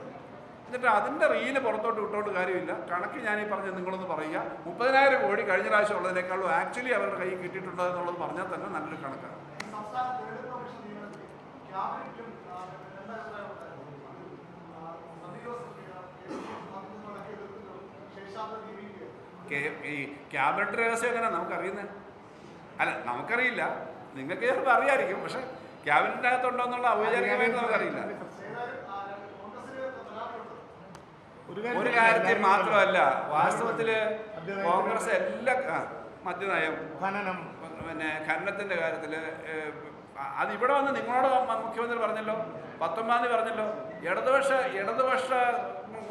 എന്നിട്ട് അതിൻ്റെ റീല് പുറത്തോട്ട് വിട്ടോണ്ട് കാര്യമില്ല. കണക്ക് ഞാനീ പറഞ്ഞ് നിങ്ങളൊന്ന് പറയുക. 30,000 കോടി കഴിഞ്ഞ പ്രാവശ്യം ഉള്ളതിനേക്കാളും ആക്ച്വലി അവരുടെ കയ്യിൽ കിട്ടിയിട്ടുണ്ടോ എന്നുള്ളത് പറഞ്ഞാൽ തന്നെ നല്ലൊരു കണക്കാണ്. ഈ ക്യാബിനറ്റ് രഹസ്യം എങ്ങനെ നമുക്കറിയുന്നത്? അല്ല, നമുക്കറിയില്ല, നിങ്ങൾക്ക് ചിലപ്പോൾ അറിയാമായിരിക്കും. പക്ഷെ ക്യാബിനറ്റിനകത്തുണ്ടോ എന്നുള്ള ഔപചാരികമായിട്ട് നമുക്കറിയില്ല. ഒരു കാര്യത്തിൽ മാത്രമല്ല, വാസ്തവത്തിൽ കോൺഗ്രസ് എല്ലാ മദ്യനയം, ഖനനത്തിൻ്റെ കാര്യത്തിൽ അതിവിടെ വന്ന് നിങ്ങളോട് മുഖ്യമന്ത്രി പറഞ്ഞല്ലോ, 19-ാം തീയതി പറഞ്ഞല്ലോ, ഇടതുപക്ഷ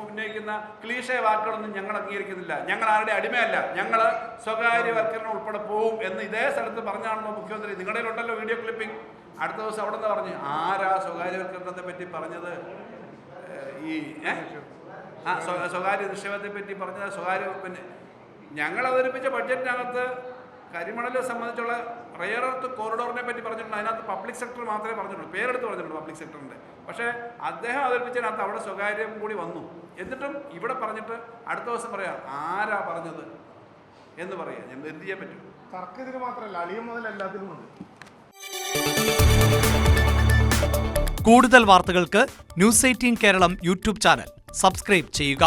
ഉന്നയിക്കുന്ന ക്ലീശയ വാക്കുകളൊന്നും ഞങ്ങൾ അംഗീകരിക്കുന്നില്ല, ഞങ്ങൾ ആരുടെ അടിമയല്ല, ഞങ്ങൾ സ്വകാര്യവൽക്കരണം ഉൾപ്പെടെ പോവും എന്ന് ഇതേ സ്ഥലത്ത് പറഞ്ഞാണല്ലോ മുഖ്യമന്ത്രി. നിങ്ങളുടെ ഉണ്ടല്ലോ വീഡിയോ ക്ലിപ്പിംഗ്. അടുത്ത ദിവസം അവിടെ നിന്ന് പറഞ്ഞു ആരാ സ്വകാര്യവൽക്കരണത്തെ പറ്റി പറഞ്ഞത്? ഈ സ്വകാര്യ നിക്ഷേപത്തെ പറ്റി പറഞ്ഞത്. ഞങ്ങൾ അവതരിപ്പിച്ച ബഡ്ജറ്റിനകത്ത് കരിമണൽ സംബന്ധിച്ചുള്ള റെയർ എർത്ത് കോറിഡോറിനെ പറ്റി പറഞ്ഞിട്ടുണ്ട്. അതിനകത്ത് പബ്ലിക് സെക്ടർ മാത്രമേ പറഞ്ഞിട്ടുള്ളൂ, പേരെടുത്ത് പറഞ്ഞിട്ടുള്ളൂ പബ്ലിക് സെക്ടറിൻ്റെ. പക്ഷേ അദ്ദേഹം അവതരിപ്പിച്ചതിനകത്ത് അവിടെ സ്വകാര്യം കൂടി വന്നു. എന്നിട്ടും ഇവിടെ പറഞ്ഞിട്ട് അടുത്ത ദിവസം പറയാം ആരാ പറഞ്ഞത് എന്ന് പറയാം. ഞാൻ എന്ത് ചെയ്യാൻ പറ്റും? തർക്കം ഇതിന് മാത്രമല്ല, അളിയും മുതൽ എല്ലാത്തിലും ഉണ്ട്. കൂടുതൽ വാർത്തകൾക്ക് news 18 Keralam YouTube channel subscribe ചെയ്യുക.